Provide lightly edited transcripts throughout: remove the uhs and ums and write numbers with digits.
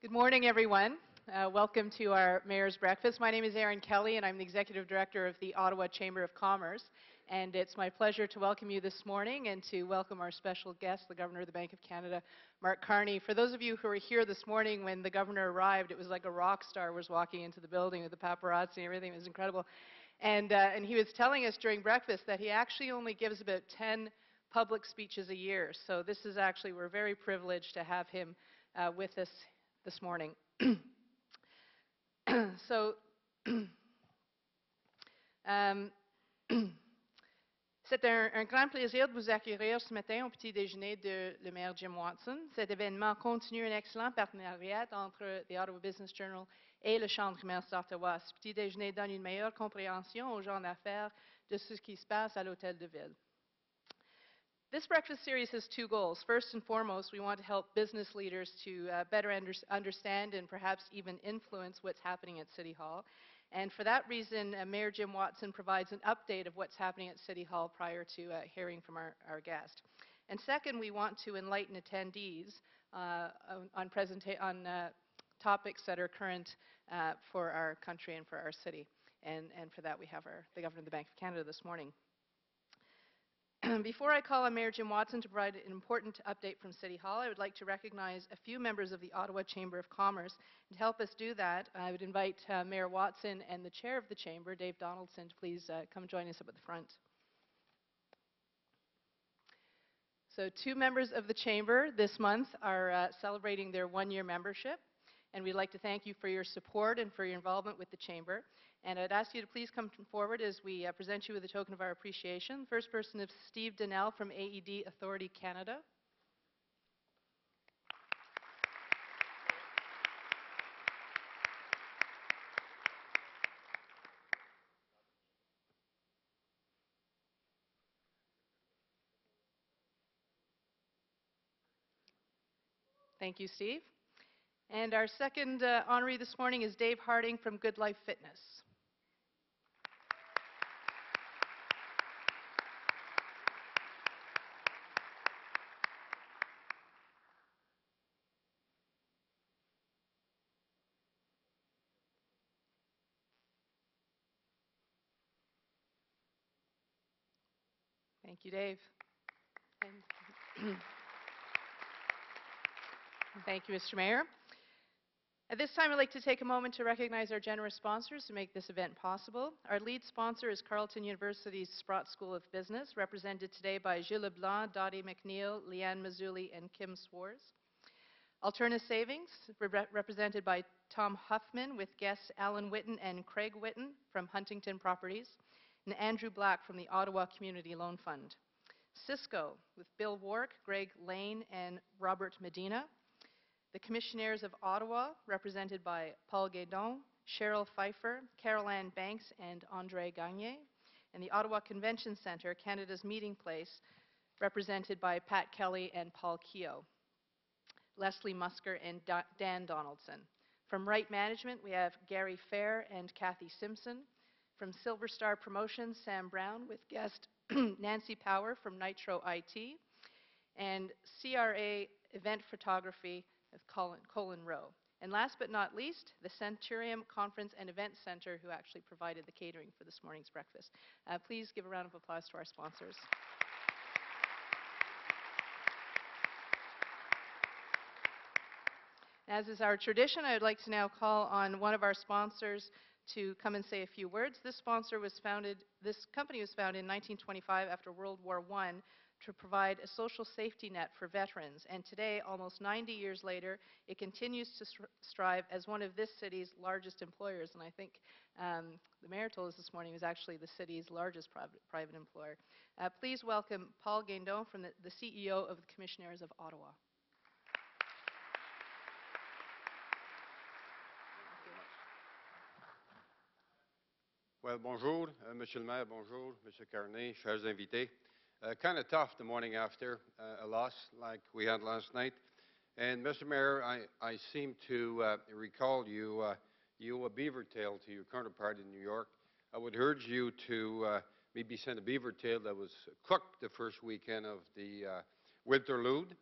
Good morning, everyone. Welcome to our Mayor's Breakfast. My name is Erin Kelly, and I'm the Executive Director of the Ottawa Chamber of Commerce. And it's my pleasure to welcome you this morning and to welcome our special guest, the Governor of the Bank of Canada, Mark Carney. For those of you who were here this morning when the Governor arrived, it was like a rock star was walking into the building with the paparazzi and everything. It was incredible. And he was telling us during breakfast that he actually only gives about 10 public speeches a year. So this is actually, we're very privileged to have him with us this morning. So, c'est un grand plaisir de vous accueillir ce matin au petit-déjeuner de le maire Jim Watson. Cet événement continue un excellent partenariat entre the Ottawa Business Journal et le Chambre de commerce d'Ottawa. Ce petit-déjeuner donne une meilleure compréhension aux gens d'affaires de ce qui se passe à l'hôtel de ville. This breakfast series has two goals. First and foremost, we want to help business leaders to better understand and perhaps even influence what's happening at City Hall. And for that reason, Mayor Jim Watson provides an update of what's happening at City Hall prior to hearing from our guest. And second, we want to enlighten attendees on topics that are current for our country and for our city. And for that, we have the Governor of the Bank of Canada this morning. Before I call on Mayor Jim Watson to provide an important update from City Hall, I would like to recognize a few members of the Ottawa Chamber of Commerce. And to help us do that, I would invite Mayor Watson and the Chair of the Chamber, Dave Donaldson, to please come join us up at the front. So two members of the Chamber this month are celebrating their one-year membership. And we'd like to thank you for your support and for your involvement with the Chamber. And I'd ask you to please come forward as we present you with a token of our appreciation. The first person is Steve Donnell from AED Authority Canada. Thank you, Steve. And our second honoree this morning is Dave Harding from Good Life Fitness. Thank you, Dave. And thank you, Mr. Mayor. At this time, I'd like to take a moment to recognize our generous sponsors who make this event possible. Our lead sponsor is Carleton University's Sprott School of Business, represented today by Gilles Leblanc, Dottie McNeil, Leanne Mazzulli, and Kim Swarz. Alterna Savings, represented by Tom Huffman, with guests Alan Witten and Craig Witten from Huntington Properties, and Andrew Black from the Ottawa Community Loan Fund. Cisco, with Bill Wark, Greg Lane, and Robert Medina. The Commissionaires of Ottawa, represented by Paul Guédon, Cheryl Pfeiffer, Caroline Banks, and André Gagné. And the Ottawa Convention Centre, Canada's meeting place, represented by Pat Kelly and Paul Keogh. Leslie Musker and Dan Donaldson. From Right Management, we have Gary Fair and Kathy Simpson. From Silver Star Promotions, Sam Brown, with guest Nancy Power from Nitro IT. And CRA Event Photography, of Colin Rowe. And last but not least, the Centurium Conference and Event Center, who actually provided the catering for this morning's breakfast. Please give a round of applause to our sponsors. As is our tradition, I would like to now call on one of our sponsors to come and say a few words. This company was founded in 1925 after World War I to provide a social safety net for veterans. And today, almost 90 years later, it continues to strive as one of this city's largest employers. And I think the mayor told us this morning it was actually the city's largest private employer. Please welcome Paul Guédon, from the CEO of the Commissionaires of Ottawa. Well, bonjour, Monsieur le Maire, bonjour, Monsieur Carney, chers invités. Kind of tough the morning after a loss like we had last night. And Mr. Mayor, I seem to recall you a beaver tail to your counterpart in New York. I would urge you to maybe send a beaver tail that was cooked the first weekend of the winterlude.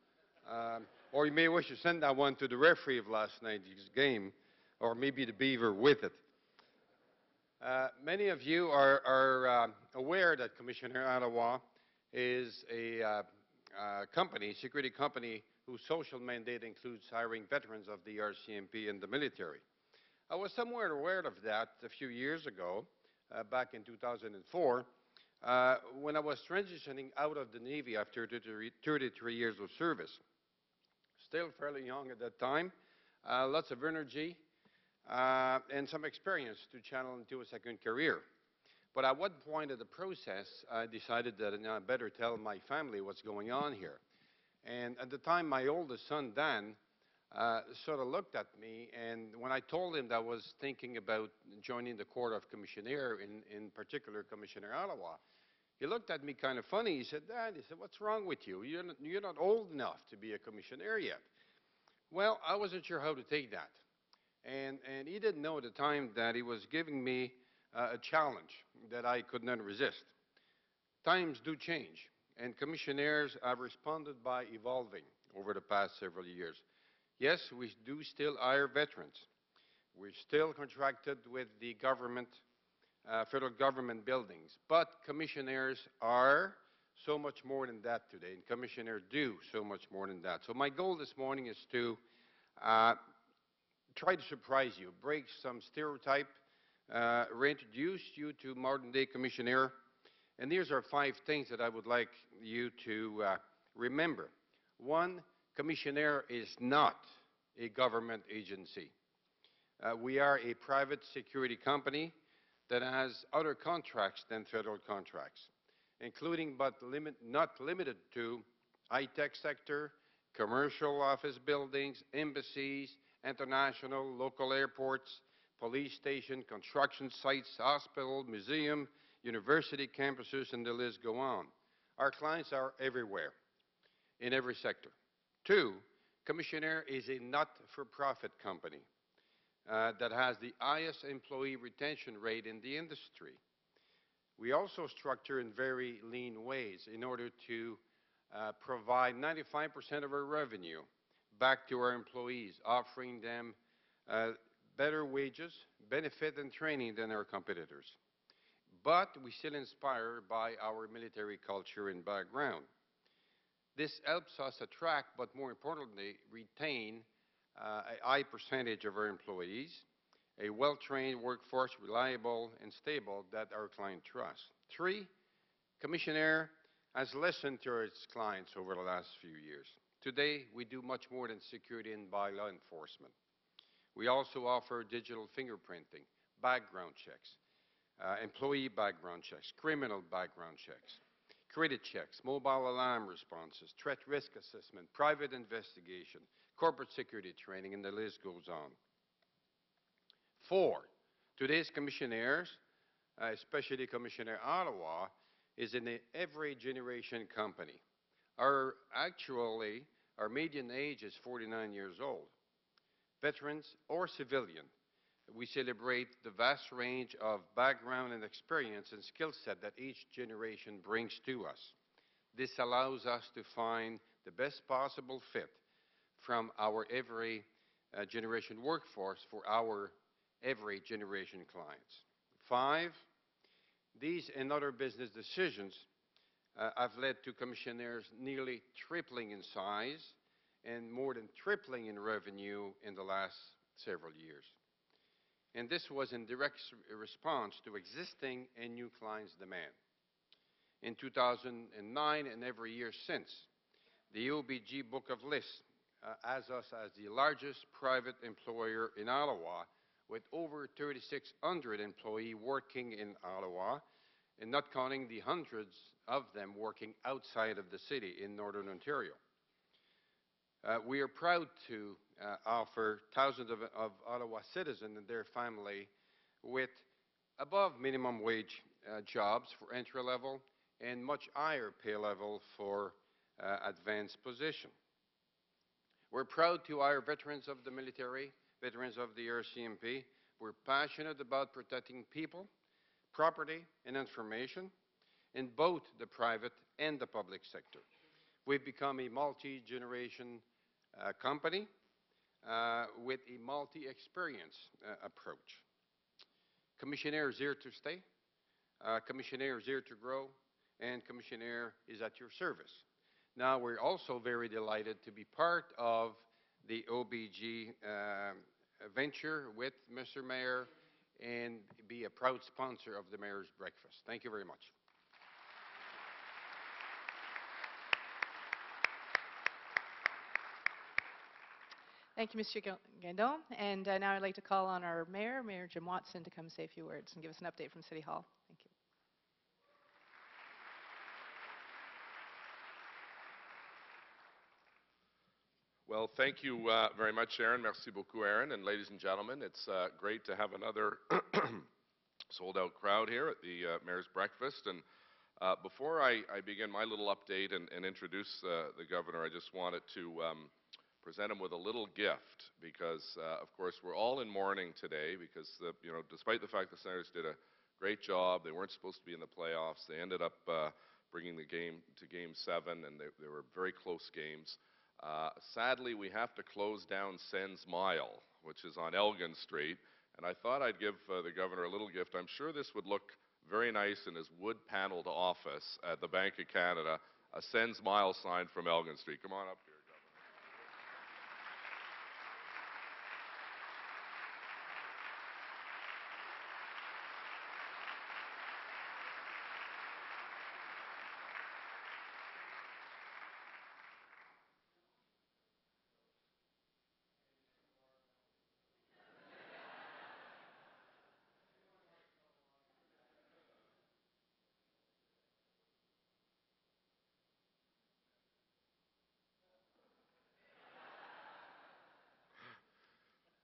Or you may wish to send that one to the referee of last night's game, or maybe the beaver with it. Many of you are aware that Commissioner Ottawa is a company, security company, whose social mandate includes hiring veterans of the RCMP and the military. I was somewhat aware of that a few years ago, back in 2004, when I was transitioning out of the Navy after 33 years of service. Still fairly young at that time, lots of energy, and some experience to channel into a second career. But at one point of the process, I decided that I better tell my family what's going on here. And at the time, my oldest son, Dan, sort of looked at me, and when I told him that I was thinking about joining the Court of Commissioner, in particular Commissioner Ottawa, he looked at me kind of funny. He said, Dad, he said, what's wrong with you? You're not old enough to be a commissioner yet. Well, I wasn't sure how to take that. And he didn't know at the time that he was giving me a challenge that I could not resist. Times do change, and commissioners have responded by evolving over the past several years. Yes, we do still hire veterans. We're still contracted with the government, federal government buildings, but commissioners are so much more than that today, and commissioners do so much more than that. So my goal this morning is to try to surprise you, break some stereotype, reintroduce you to modern-day commissioner, and these are 5 things that I would like you to remember. 1, commissioner is not a government agency. We are a private security company that has other contracts than federal contracts, including but not limited to high-tech sector, commercial office buildings, embassies, international, local airports, police station, construction sites, hospital, museum, university campuses, and the list go on. Our clients are everywhere, in every sector. 2, Commissioner is a not-for-profit company that has the highest employee retention rate in the industry. We also structure in very lean ways in order to provide 95% of our revenue back to our employees, offering them better wages, benefit, and training than our competitors. But we still inspire by our military culture and background. This helps us attract, but more importantly, retain a high percentage of our employees, a well-trained workforce, reliable and stable, that our client trusts. 3, Commissioner has listened to its clients over the last few years. Today, we do much more than security and bylaw enforcement. We also offer digital fingerprinting, background checks, employee background checks, criminal background checks, credit checks, mobile alarm responses, threat risk assessment, private investigation, corporate security training, and the list goes on. 4, today's commissioners, especially Commissioner Ottawa, is in every generation company. Our median age is 49 years old. Veterans or civilian, we celebrate the vast range of background and experience and skill set that each generation brings to us. This allows us to find the best possible fit from our every generation workforce for our every generation clients. 5, these and other business decisions have led to commissioners nearly tripling in size and more than tripling in revenue in the last several years. And this was in direct response to existing and new clients' demand. In 2009 and every year since, the OBG Book of Lists has us as the largest private employer in Ottawa, with over 3,600 employees working in Ottawa, and not counting the hundreds of them working outside of the city in Northern Ontario. We are proud to offer thousands of Ottawa citizens and their family with above minimum wage jobs for entry level and much higher pay level for advanced position. We're proud to hire veterans of the military, veterans of the RCMP. We're passionate about protecting people, property, and information in both the private and the public sector. We've become a multi-generation company with a multi-experience approach. Commissionaire is here to stay. Commissionaire is here to grow, and Commissionaire is at your service. Now, we're also very delighted to be part of the OBG venture with Mr. Mayor and be a proud sponsor of the Mayor's Breakfast. Thank you very much. Thank you, Mr. Guindon. And now I'd like to call on our Mayor, Mayor Jim Watson, to come say a few words and give us an update from City Hall. Thank you. Well, thank you very much, Aaron. Merci beaucoup, Aaron. And ladies and gentlemen, it's great to have another sold-out crowd here at the Mayor's Breakfast. And before I begin my little update and introduce the Governor, I just wanted to present him with a little gift because, of course, we're all in mourning today because, despite the fact the Senators did a great job, they weren't supposed to be in the playoffs. They ended up bringing the game to Game 7, and they were very close games. Sadly, we have to close down Sen's Mile, which is on Elgin Street, and I thought I'd give the Governor a little gift. I'm sure this would look very nice in his wood-paneled office at the Banque du Canada, a Sen's Mile sign from Elgin Street. Come on up here.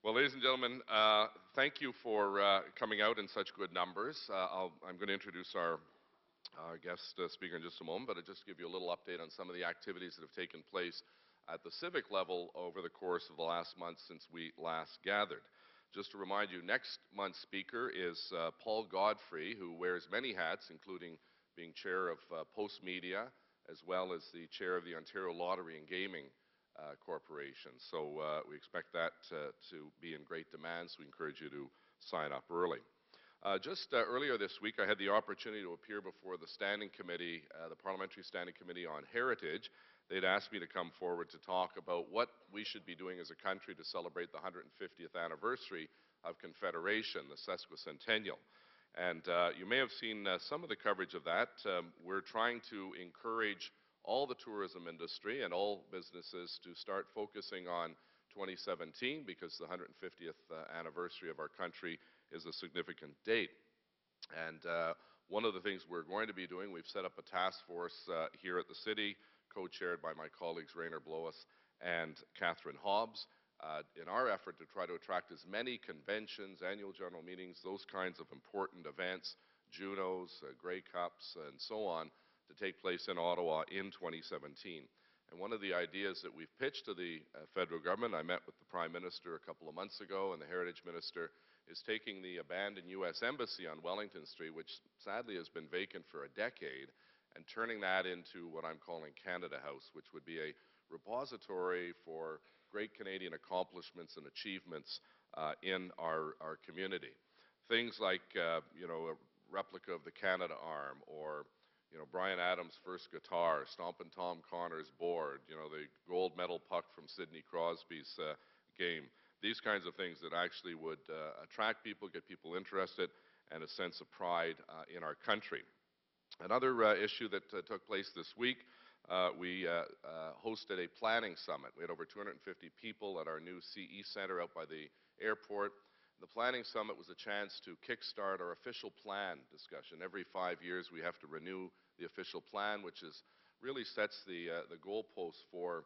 Well, ladies and gentlemen, thank you for coming out in such good numbers. I'm going to introduce our guest speaker in just a moment, but I'll just give you a little update on some of the activities that have taken place at the civic level over the course of the last month since we last gathered. Just to remind you, next month's speaker is Paul Godfrey, who wears many hats, including being chair of Post Media, as well as the chair of the Ontario Lottery and Gaming Corporation. So we expect that to be in great demand, so we encourage you to sign up early. Just earlier this week, I had the opportunity to appear before the Standing Committee, the Parliamentary Standing Committee on Heritage. They'd asked me to come forward to talk about what we should be doing as a country to celebrate the 150th anniversary of Confederation, the sesquicentennial. And you may have seen some of the coverage of that. We're trying to encourage all the tourism industry and all businesses to start focusing on 2017 because the 150th anniversary of our country is a significant date. And one of the things we're going to be doing, we've set up a task force here at the city, co-chaired by my colleagues Rainer Blois and Catherine Hobbs, in our effort to try to attract as many conventions, annual general meetings, those kinds of important events, Junos, Grey Cups, and so on, to take place in Ottawa in 2017. And one of the ideas that we've pitched to the federal government, I met with the Prime Minister a couple of months ago and the Heritage Minister, is taking the abandoned U.S. Embassy on Wellington Street, which sadly has been vacant for a decade, and turning that into what I'm calling Canada House, which would be a repository for great Canadian accomplishments and achievements in our community. Things like, a replica of the Canada Arm, or Bryan Adams' first guitar, Stompin' Tom Connor's board, the gold medal puck from Sidney Crosby's game. These kinds of things that actually would attract people, get people interested, and a sense of pride in our country. Another issue that took place this week, we hosted a planning summit. We had over 250 people at our new CE Center out by the airport. The planning summit was a chance to kickstart our official plan discussion. Every 5 years we have to renew the official plan, which really sets the goalposts for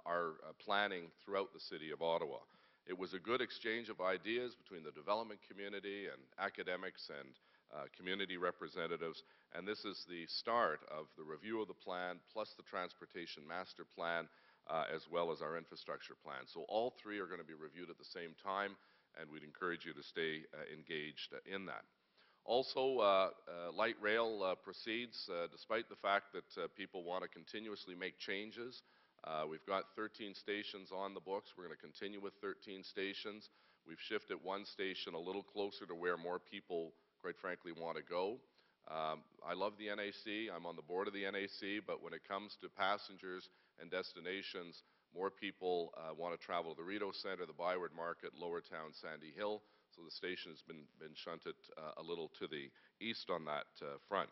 our planning throughout the city of Ottawa. It was a good exchange of ideas between the development community and academics and community representatives, and this is the start of the review of the plan, plus the transportation master plan, as well as our infrastructure plan. So all three are going to be reviewed at the same time, and we'd encourage you to stay engaged in that. Also, light rail proceeds, despite the fact that people want to continuously make changes We've got 13 stations on the books. We're going to continue with 13 stations. We've shifted one station a little closer to where more people, quite frankly, want to go. I love the NAC. I'm on the board of the NAC, but when it comes to passengers and destinations, more people want to travel to the Rideau Centre, the Byward Market, Lower Town, Sandy Hill, so the station has been shunted a little to the east on that front.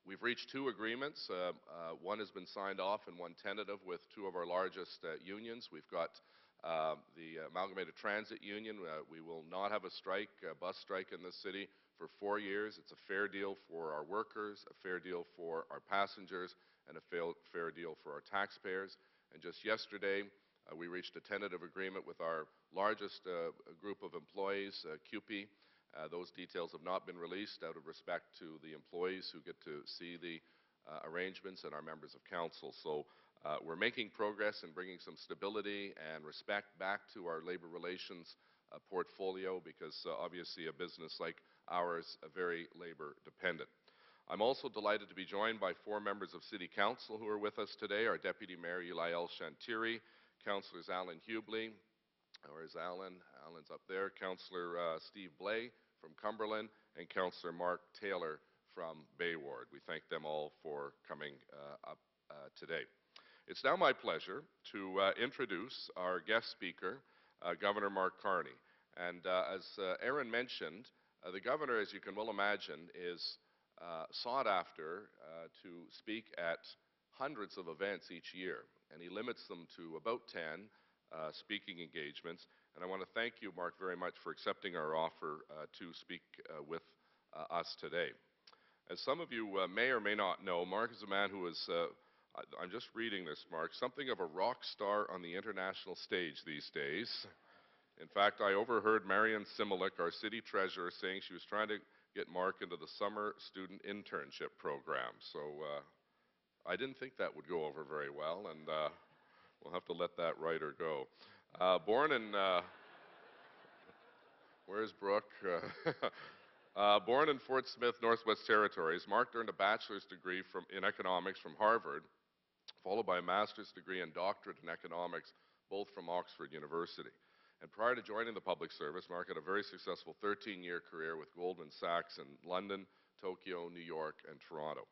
We've reached two agreements. One has been signed off and one tentative with two of our largest unions. We've got the Amalgamated Transit Union. We will not have a strike, bus strike in this city for 4 years. It's a fair deal for our workers, a fair deal for our passengers, and a fair deal for our taxpayers. And just yesterday, we reached a tentative agreement with our largest group of employees, CUPE. Those details have not been released out of respect to the employees who get to see the arrangements and our members of council. So we're making progress in bringing some stability and respect back to our labor relations portfolio because obviously a business like ours are very labor dependent. I'm also delighted to be joined by four members of City Council who are with us today, our Deputy Mayor Ulael Shantiri, Councillors Alan Hubley, where is Alan? Alan's up there, Councillor Steve Blais from Cumberland, and Councillor Mark Taylor from Bay Ward. We thank them all for coming up today. It's now my pleasure to introduce our guest speaker, Governor Mark Carney. And as Aaron mentioned, the Governor, as you can well imagine, is sought after to speak at hundreds of events each year, and he limits them to about 10 speaking engagements. And I want to thank you, Mark, very much for accepting our offer to speak with us today. As some of you may or may not know, Mark is a man who is, I'm just reading this, Mark, something of a rock star on the international stage these days. In fact, I overheard Marion Similik, our city treasurer, saying she was trying to get Mark into the summer student internship program. So I didn't think that would go over very well, and we'll have to let that writer go. Born in, where's Brooke? Born in Fort Smith, Northwest Territories, Mark earned a bachelor's degree in economics from Harvard, followed by a master's degree and doctorate in economics, both from Oxford University. And prior to joining the public service, Mark had a very successful 13-year career with Goldman Sachs in London, Tokyo, New York, and Toronto.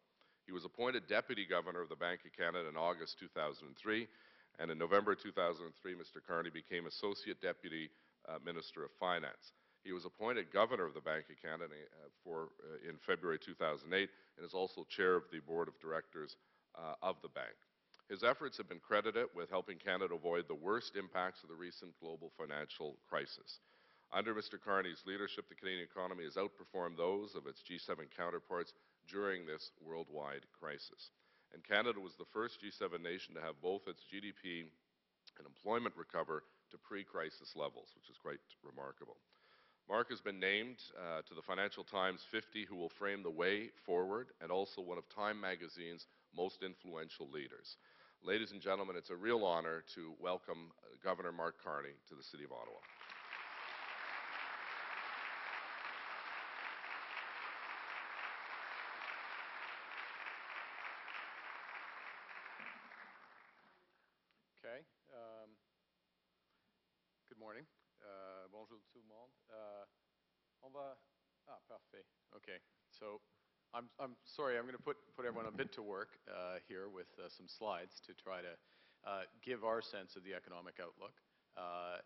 He was appointed Deputy Governor of the Banque du Canada in August 2003, and in November 2003, Mr. Carney became Associate Deputy Minister of Finance. He was appointed Governor of the Banque du Canada in February 2008 and is also Chair of the Board of Directors of the bank. His efforts have been credited with helping Canada avoid the worst impacts of the recent global financial crisis. Under Mr. Carney's leadership, the Canadian economy has outperformed those of its G7 counterparts during this worldwide crisis. And Canada was the first G7 nation to have both its GDP and employment recover to pre-crisis levels, which is quite remarkable. Mark has been named to the Financial Times 50 who will frame the way forward, and also one of Time magazine's most influential leaders. Ladies and gentlemen, it's a real honor to welcome Governor Mark Carney to the City of Ottawa. Okay. Good morning. Bonjour tout le monde. Parfait. Okay. So I'm sorry, I'm going to put everyone a bit to work here with some slides to try to give our sense of the economic outlook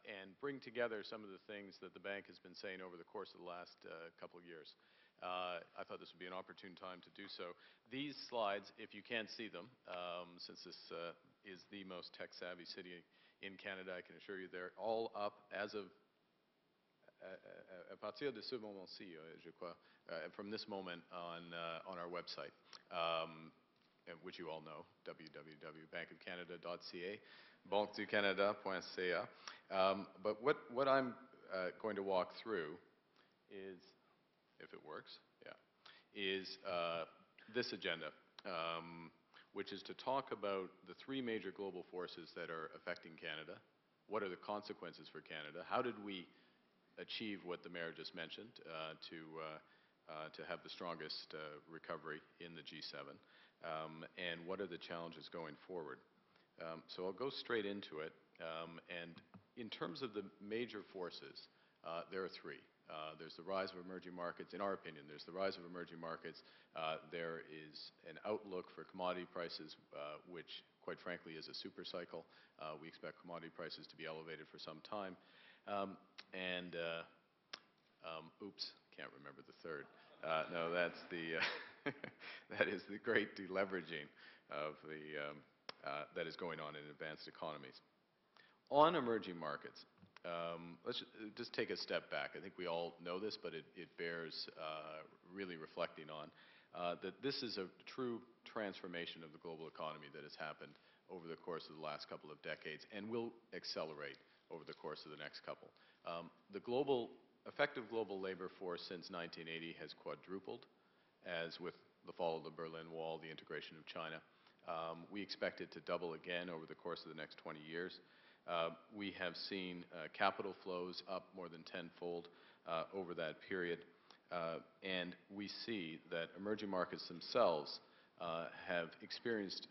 and bring together some of the things that the bank has been saying over the course of the last couple of years. I thought this would be an opportune time to do so. These slides, if you can't see them, since this is the most tech-savvy city in Canada, I can assure you they're all up as of à partir de ce moment-ci, je crois, from this moment on our website, which you all know, www.bankofcanada.ca, banqueducanada.ca. But what I'm going to walk through is, if it works, is this agenda, which is to talk about the three major global forces that are affecting Canada. What are the consequences for Canada? How did we achieve what the Mayor just mentioned to have the strongest recovery in the G7? And what are the challenges going forward? So I'll go straight into it. And in terms of the major forces, there are three. There's the rise of emerging markets. In our opinion, there's the rise of emerging markets. There is an outlook for commodity prices, which, quite frankly, is a super cycle. We expect commodity prices to be elevated for some time. Oops, can't remember the third. No, that's the that is the great deleveraging of that is going on in advanced economies. On emerging markets, let's just take a step back. I think we all know this, but it bears really reflecting on that this is a true transformation of the global economy that has happened over the course of the last couple of decades and will accelerate over the course of the next couple. The effective global labor force since 1980 has quadrupled, as with the fall of the Berlin Wall, the integration of China. We expect it to double again over the course of the next 20 years. We have seen capital flows up more than tenfold over that period. And we see that emerging markets themselves have experienced,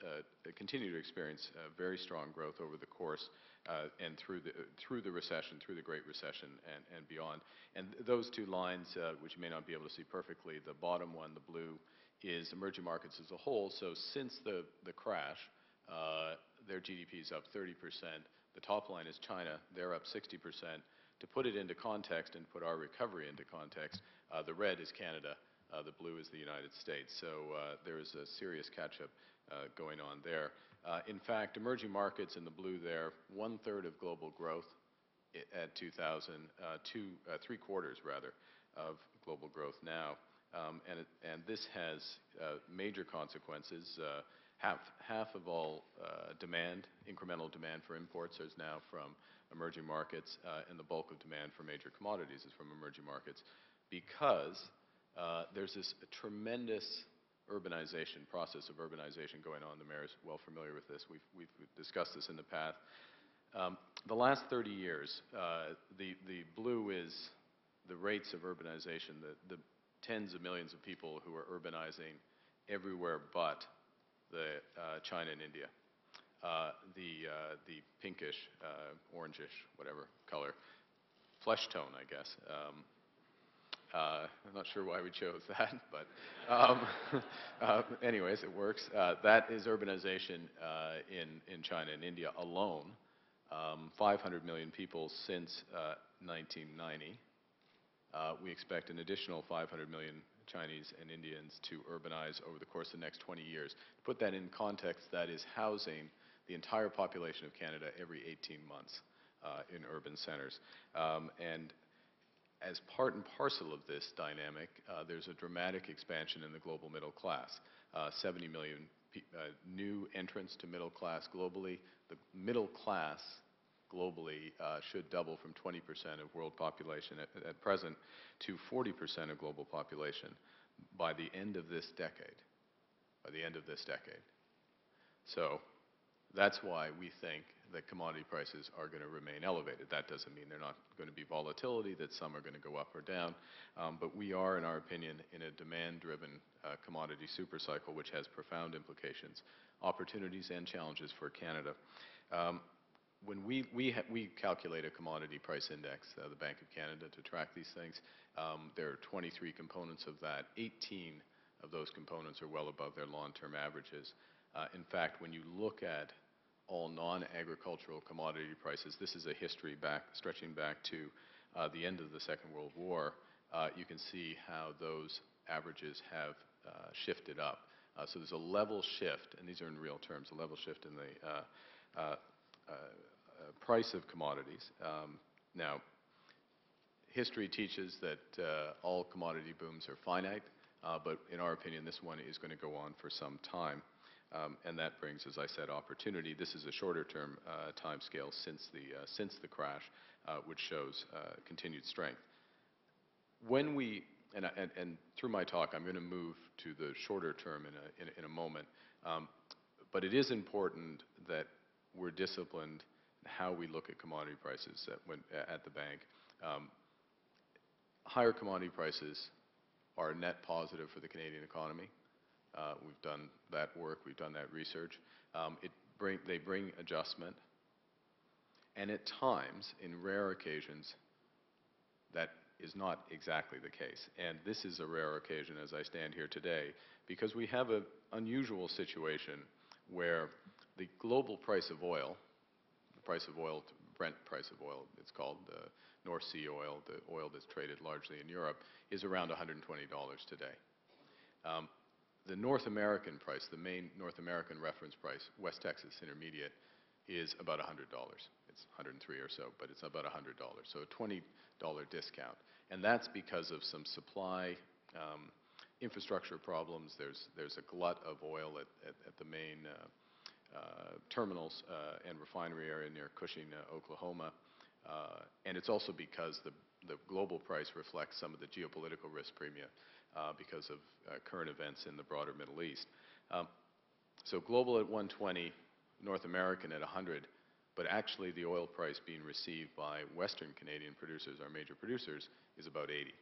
continue to experience very strong growth over the course and through the recession, through the Great Recession and beyond. And those two lines, which you may not be able to see perfectly, the bottom one, the blue, is emerging markets as a whole. So since the crash, their GDP is up 30%. The top line is China. They're up 60%. To put it into context and put our recovery into context, the red is Canada. The blue is the United States. So there is a serious catch-up going on there. In fact, emerging markets in the blue there, 1/3 of global growth at 2000, three-quarters rather, of global growth now. And this has major consequences. Half of all incremental demand for imports is now from emerging markets, and the bulk of demand for major commodities is from emerging markets, because there's this tremendous process of urbanization going on. The mayor is well familiar with this. We've discussed this in the past. The last 30 years, the blue is the rates of urbanization, the tens of millions of people who are urbanizing everywhere but China and India. The pinkish, orangish, whatever color, flesh tone, I guess. I'm not sure why we chose that, but anyways, it works. That is urbanization in China and India alone. 500 million people since 1990. We expect an additional 500 million Chinese and Indians to urbanize over the course of the next 20 years. To put that in context, that is housing the entire population of Canada every 18 months in urban centers. And as part and parcel of this dynamic, there's a dramatic expansion in the global middle class. 70 million new entrants to middle class globally. The middle class globally should double from 20% of world population at present to 40% of global population by the end of this decade. By the end of this decade. So that's why we think that commodity prices are going to remain elevated. That doesn't mean they're not going to be volatility, that some are going to go up or down. But we are, in our opinion, in a demand-driven commodity supercycle, which has profound implications, opportunities and challenges for Canada. When we calculate a commodity price index, the Banque du Canada, to track these things, there are 23 components of that. 18 of those components are well above their long-term averages. In fact, when you look at all non-agricultural commodity prices, this is a history stretching back to the end of the Second World War, you can see how those averages have shifted up. So there's a level shift, and these are in real terms, a level shift in the price of commodities. Now, history teaches that all commodity booms are finite, but in our opinion, this one is going to go on for some time. And that brings, as I said, opportunity. This is a shorter-term time scale since the crash, which shows continued strength. When we, and through my talk, I'm going to move to the shorter term in a moment, but it is important that we're disciplined in how we look at commodity prices at the bank. Higher commodity prices are net positive for the Canadian economy. We've done that work, we've done that research. It bring adjustment, and at times, in rare occasions, that is not exactly the case. And this is a rare occasion as I stand here today, because we have an unusual situation where the global price of oil, the price of oil, Brent price of oil, it's called North Sea oil, the oil that's traded largely in Europe, is around $120 today. The North American price, the main North American reference price, West Texas Intermediate, is about $100. It's 103 or so, but it's about $100. So a $20 discount. And that's because of some supply infrastructure problems. There's a glut of oil at the main terminals and refinery area near Cushing, Oklahoma. And it's also because the global price reflects some of the geopolitical risk premium because of current events in the broader Middle East. So global at 120, North American at 100, but actually the oil price being received by Western Canadian producers, our major producers, is about 80.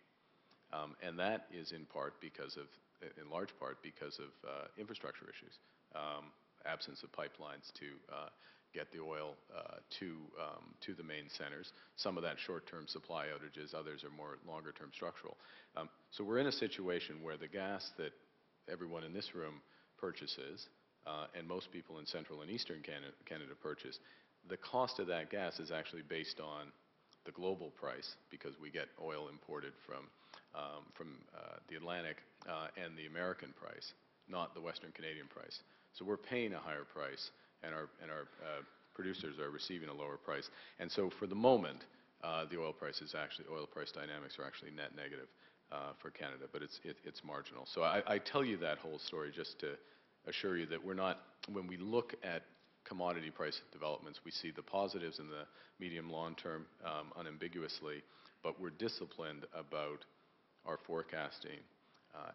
And that is in large part because of infrastructure issues, absence of pipelines to get the oil to the main centers. Some of that short-term supply outages, others are more longer-term structural. So we're in a situation where the gas that everyone in this room purchases, and most people in Central and Eastern Canada purchase, the cost of that gas is actually based on the global price, because we get oil imported from the Atlantic and the American price, not the Western Canadian price. So we're paying a higher price, and our producers are receiving a lower price. And so for the moment, the oil price dynamics are actually net negative for Canada, but it's marginal. So I tell you that whole story just to assure you that we're not, when we look at commodity price developments, we see the positives in the medium long term unambiguously, but we're disciplined about our forecasting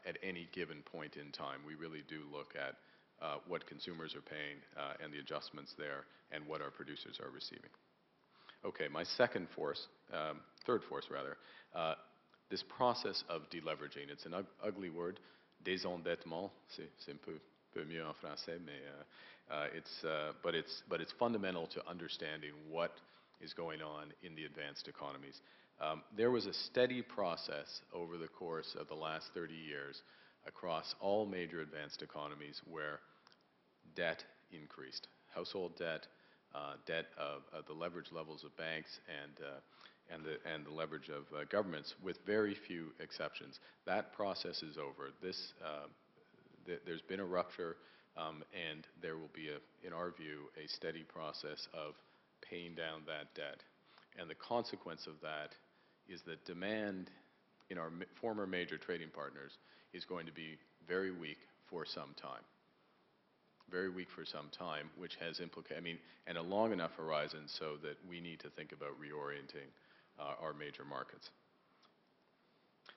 at any given point in time. We really do look at what consumers are paying and the adjustments there, and what our producers are receiving. Okay, my third force, this process of deleveraging. It's an ugly word, désendettement. C'est un peu mieux en français, but it's fundamental to understanding what is going on in the advanced economies. There was a steady process over the course of the last 30 years across all major advanced economies where debt increased. Household debt, debt of the leverage levels of banks, and the leverage of governments, with very few exceptions. That process is over. There's been a rupture, and there will be, in our view, a steady process of paying down that debt. And the consequence of that is that demand in our former major trading partners is going to be very weak for some time. Very weak for some time, which has and a long enough horizon so that we need to think about reorienting our major markets.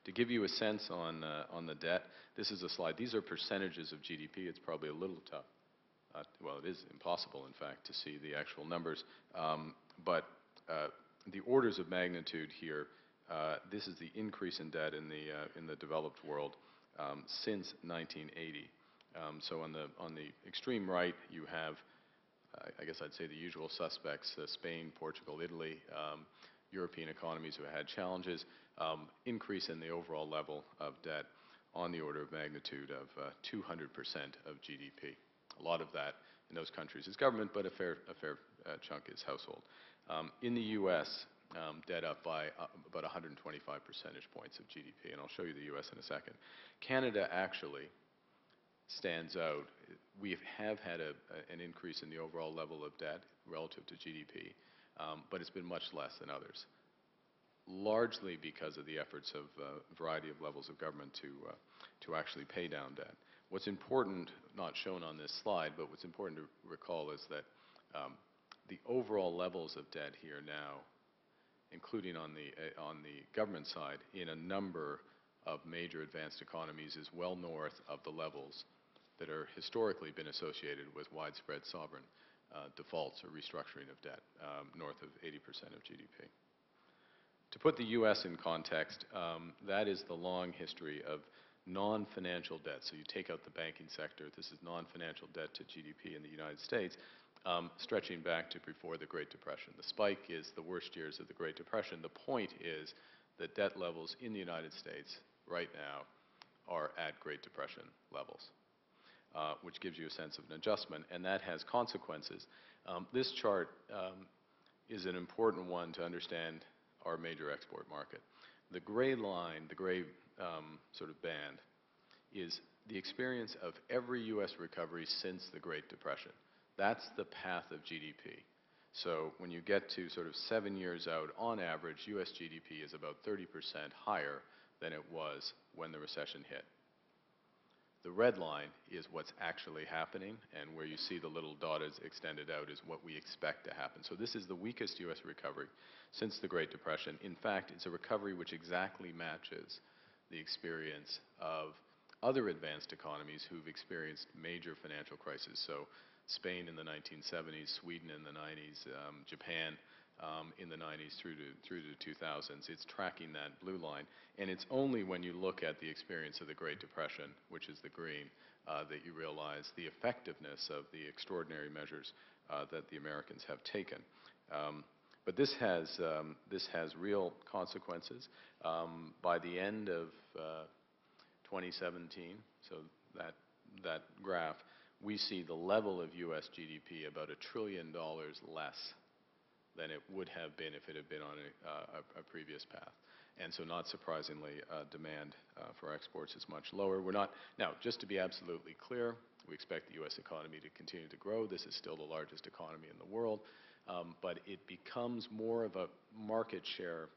To give you a sense on the debt, this is a slide. These are percentages of GDP. It's probably a little tough. Well, it is impossible, in fact, to see the actual numbers. But the orders of magnitude here, this is the increase in debt in the developed world since 1980. So on the extreme right, you have, I guess I'd say, the usual suspects: Spain, Portugal, Italy, European economies who had challenges, increase in the overall level of debt on the order of magnitude of 200% of GDP. A lot of that in those countries is government, but a fair chunk is household. In the U.S., debt up by about 125 percentage points of GDP, and I'll show you the U.S. in a second. Canada actually stands out. We have had an increase in the overall level of debt relative to GDP, but it's been much less than others, largely because of the efforts of a variety of levels of government to actually pay down debt. What's important, not shown on this slide, but what's important to recall is that the overall levels of debt here now, including on the government side, in a number of major advanced economies, is well north of the levels that are historically been associated with widespread sovereign defaults or restructuring of debt, north of 80% of GDP. To put the U.S. in context, that is the long history of non-financial debt. So you take out the banking sector, this is non-financial debt to GDP in the United States, stretching back to before the Great Depression. The spike is the worst years of the Great Depression. The point is that debt levels in the United States right now are at Great Depression levels, which gives you a sense of an adjustment, and that has consequences. This chart is an important one to understand our major export market. The gray line, the gray sort of band, is the experience of every U.S. recovery since the Great Depression. That's the path of GDP. So when you get to sort of 7 years out, on average, U.S. GDP is about 30% higher than it was when the recession hit. The red line is what's actually happening, and where you see the little dot is extended out is what we expect to happen. So this is the weakest U.S. recovery since the Great Depression. In fact, it's a recovery which exactly matches the experience of other advanced economies who've experienced major financial crises. So Spain in the 1970s, Sweden in the 90s, Japan in the 90s through to 2000s. It's tracking that blue line. And it's only when you look at the experience of the Great Depression, which is the green, that you realize the effectiveness of the extraordinary measures that the Americans have taken. But this has real consequences. By the end of 2017, so that graph, we see the level of U.S. GDP about $1 trillion less than it would have been if it had been on a previous path. And so not surprisingly, demand for exports is much lower. Now, just to be absolutely clear, we expect the U.S. economy to continue to grow. This is still the largest economy in the world, but it becomes more of a market share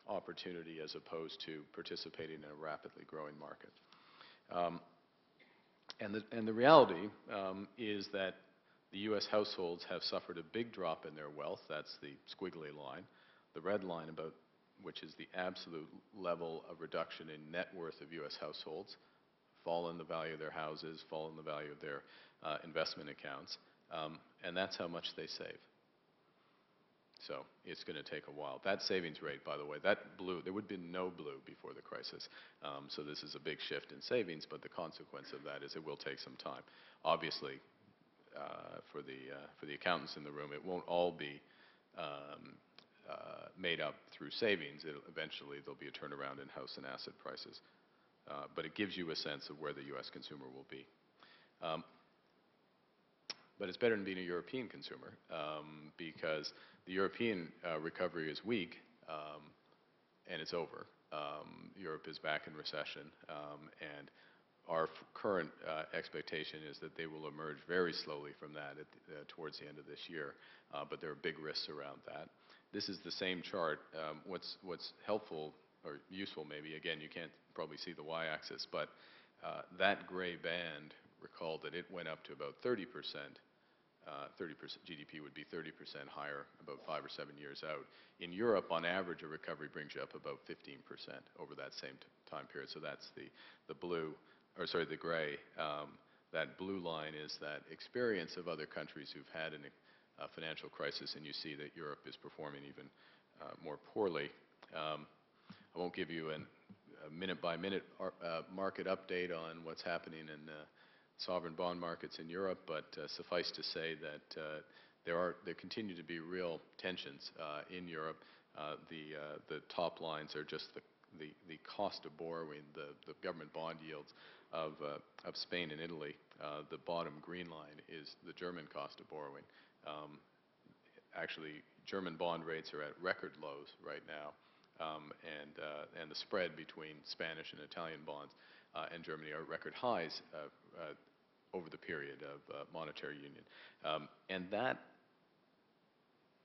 opportunity as opposed to participating in a rapidly growing market. And the reality is that the U.S. households have suffered a big drop in their wealth. That's the squiggly line. The red line, which is the absolute level of reduction in net worth of U.S. households, fall in the value of their houses, fall in the value of their investment accounts, and that's how much they save. So it's going to take a while. That savings rate, by the way, that blue, there would have been no blue before the crisis. So this is a big shift in savings, but the consequence of that is it will take some time. Obviously, for the accountants in the room, it won't all be made up through savings. Eventually, there'll be a turnaround in house and asset prices. But it gives you a sense of where the U.S. consumer will be. But it's better than being a European consumer because the European recovery is weak and it's over. Europe is back in recession, and our current expectation is that they will emerge very slowly from that towards the end of this year, but there are big risks around that. This is the same chart. What's helpful or useful maybe, again, you can't probably see the y-axis, but that gray band, recall that it went up to about 30%. 30% GDP would be 30% higher about 5 or 7 years out. In Europe, on average, a recovery brings you up about 15% over that same time period. So that's the gray. That blue line is that experience of other countries who've had a financial crisis, and you see that Europe is performing even more poorly. I won't give you a minute-by-minute market update on what's happening in sovereign bond markets in Europe, but suffice to say that there continue to be real tensions in Europe. The top lines are just the cost of borrowing, the government bond yields of Spain and Italy. The bottom green line is the German cost of borrowing. Actually, German bond rates are at record lows right now, and the spread between Spanish and Italian bonds and Germany are at record highs over the period of monetary union. And that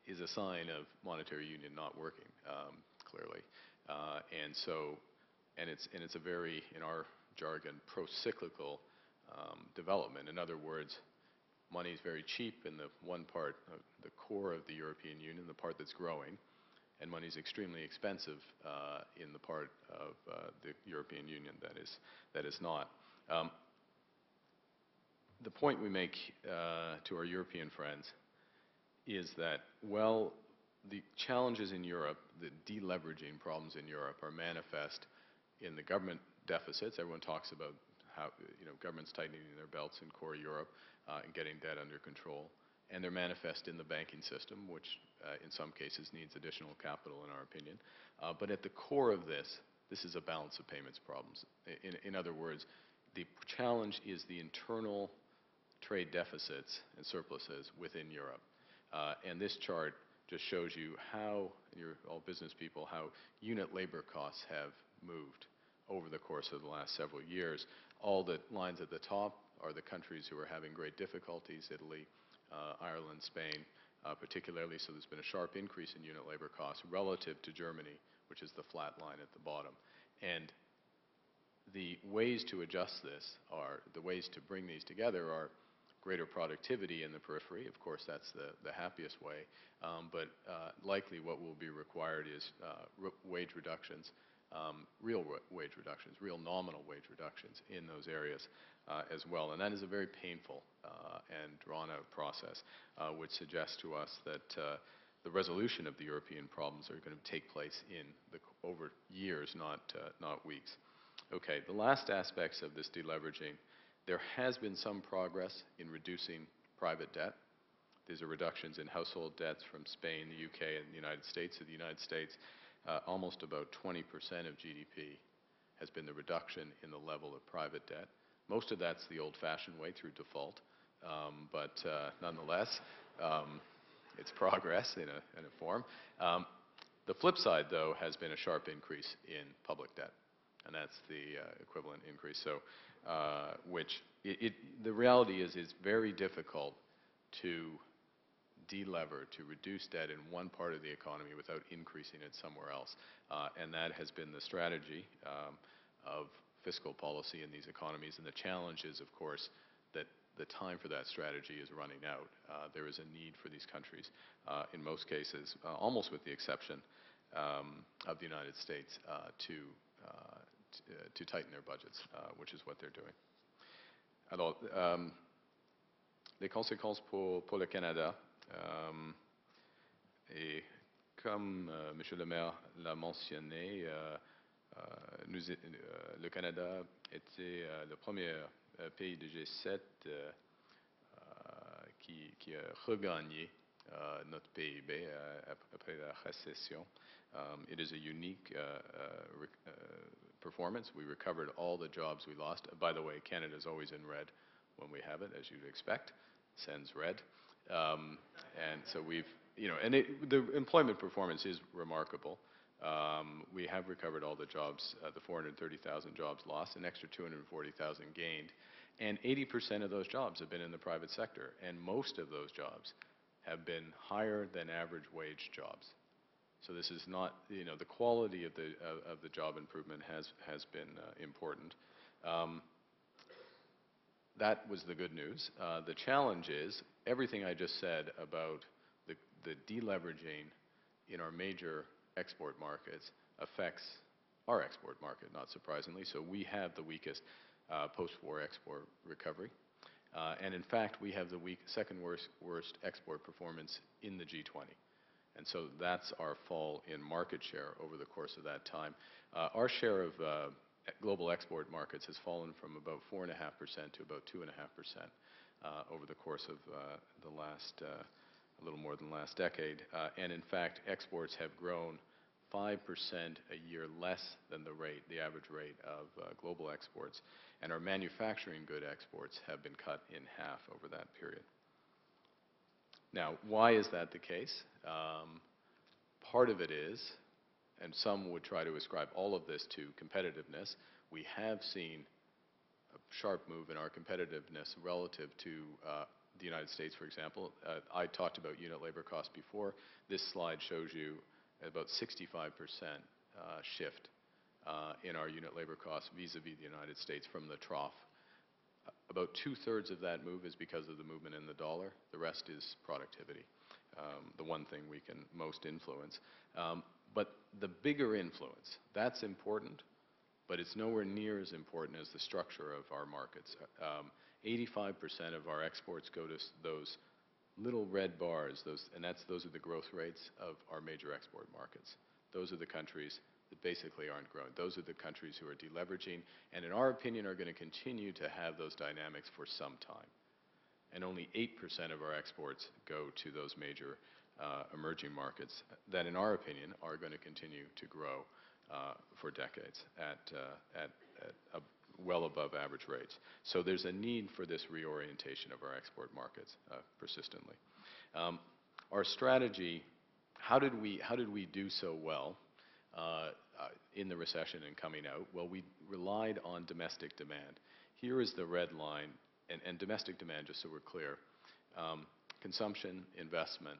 is a sign of monetary union not working, clearly. And it's a very, in our jargon, pro-cyclical development. In other words, money is very cheap in the one part, the core of the European Union, the part that's growing, and money is extremely expensive in the part of the European Union that is not. The point we make to our European friends is that, well, the challenges in Europe, the deleveraging problems in Europe are manifest in the government deficits. Everyone talks about how governments tightening their belts in core Europe and getting debt under control. and they're manifest in the banking system, which in some cases needs additional capital in our opinion. But at the core of this is a balance of payments problems. In other words, the challenge is the internal trade deficits and surpluses within Europe. And this chart just shows you how, and you're all business people, how unit labor costs have moved over the course of the last several years. All the lines at the top are the countries who are having great difficulties: Italy, Ireland, Spain, particularly. So there's been a sharp increase in unit labor costs relative to Germany, which is the flat line at the bottom. And the ways to adjust this are, the ways to bring these together are greater productivity in the periphery. Of course, that's the happiest way. But likely what will be required is wage reductions, real wage reductions, real nominal wage reductions in those areas as well. And that is a very painful and drawn-out process, which suggests to us that the resolution of the European problems are going to take place over years, not weeks. Okay, the last aspects of this deleveraging: there has been some progress in reducing private debt. These are reductions in household debts from Spain, the UK, and the United States. So the United States, almost about 20% of GDP has been the reduction in the level of private debt. Most of that's the old-fashioned way through default, but nonetheless, it's progress in a form. The flip side, though, has been a sharp increase in public debt, and that's the equivalent increase. So, the reality is it's very difficult to delever, to reduce debt in one part of the economy without increasing it somewhere else. And that has been the strategy of fiscal policy in these economies. And the challenge is, of course, that the time for that strategy is running out. There is a need for these countries, in most cases, almost with the exception of the United States, to tighten their budgets, which is what they're doing. Alors, les conséquences pour le Canada, et comme M. le maire l'a mentionné, le Canada était le premier pays du G7 qui a regagné notre PIB après la récession. It is a unique performance. We recovered all the jobs we lost. By the way, Canada is always in red when we have it, as you'd expect. Sends red. And so we've, and the employment performance is remarkable. We have recovered all the jobs, the 430,000 jobs lost, an extra 240,000 gained. And 80% of those jobs have been in the private sector. And most of those jobs have been higher than average wage jobs. So this is not, the quality of the job improvement has been important. That was the good news. The challenge is everything I just said about the deleveraging in our major export markets affects our export market, not surprisingly. So we have the weakest post-war export recovery. And in fact, we have the second worst export performance in the G20. And so that's our fall in market share over the course of that time. Our share of global export markets has fallen from about 4.5% to about 2.5% over the course of the last, a little more than last decade. And in fact, exports have grown 5% a year less than the average rate of global exports. And our manufacturing good exports have been cut in half over that period. Now, why is that the case? Part of it is, and some would try to ascribe all of this to competitiveness, we have seen a sharp move in our competitiveness relative to the United States, for example. I talked about unit labor costs before. This slide shows you about 65% shift in our unit labor costs vis-a-vis the United States from the trough. About 2/3 of that move is because of the movement in the dollar. The rest is productivity, the one thing we can most influence. But the bigger influence, that's important, but it's nowhere near as important as the structure of our markets. 85% of our exports go to those little red bars, those are the growth rates of our major export markets. Those are the countries that basically aren't growing. Those are the countries who are deleveraging, and in our opinion are going to continue to have those dynamics for some time. and only 8% of our exports go to those major emerging markets that, in our opinion, are going to continue to grow for decades at well above average rates. So there's a need for this reorientation of our export markets persistently. Our strategy, how did we do so well in the recession and coming out? Well, we relied on domestic demand. Here is the red line, and domestic demand, just so we're clear, consumption, investment,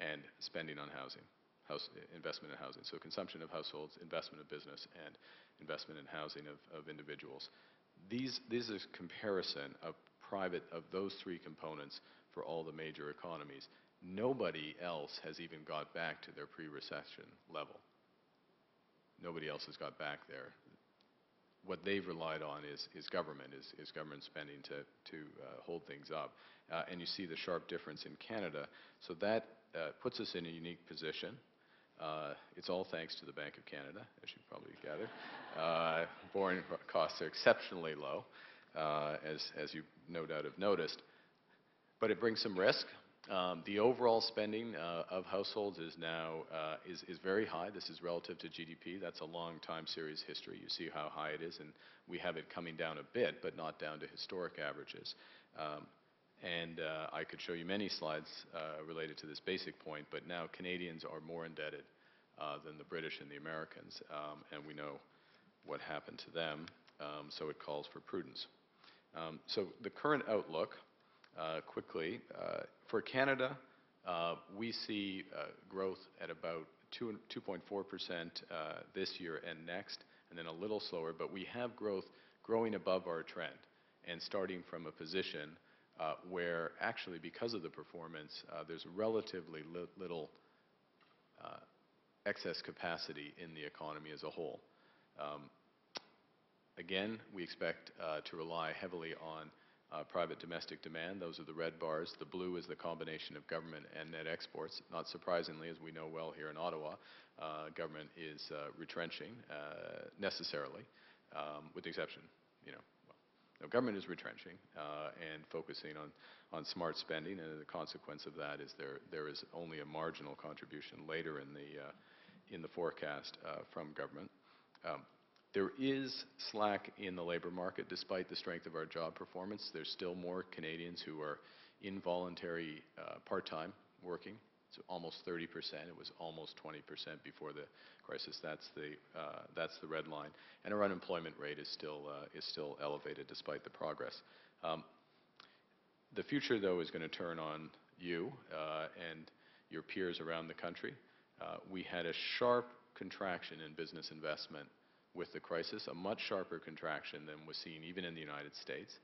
and spending on housing, investment in housing. So consumption of households, investment of business, and investment in housing of individuals. This is comparison of those three components for all the major economies. Nobody else has even got back to their pre-recession level. Nobody else has got back there. What they've relied on is government spending to hold things up. And you see the sharp difference in Canada. So that puts us in a unique position. It's all thanks to the Banque of Canada, as you probably gathered. Borrowing costs are exceptionally low, as you no doubt have noticed. But it brings some risk. The overall spending of households is now is very high. This is relative to GDP. That's a long time series history. You see how high it is, and we have it coming down a bit, but not down to historic averages. I could show you many slides related to this basic point, but now Canadians are more indebted than the British and the Americans, and we know what happened to them, so it calls for prudence. So the current outlook, quickly, for Canada, we see growth at about 2.4% this year and next, and then a little slower, but we have growth growing above our trend and starting from a position where actually, because of the performance, there's relatively little excess capacity in the economy as a whole. Again, we expect to rely heavily on private domestic demand. Those are the red bars. The blue is the combination of government and net exports. Not surprisingly, as we know well here in Ottawa, government is retrenching necessarily, with the exception, no, government is retrenching and focusing on smart spending, and the consequence of that is there is only a marginal contribution later in the forecast from government. There is slack in the labor market. Despite the strength of our job performance, there's still more Canadians who are involuntary part-time working. So almost 30%. It was almost 20% before the crisis. That's the red line. And our unemployment rate is still elevated despite the progress. The future, though, is going to turn on you and your peers around the country. We had a sharp contraction in business investment with the crisis, a much sharper contraction than was seen even in the United States.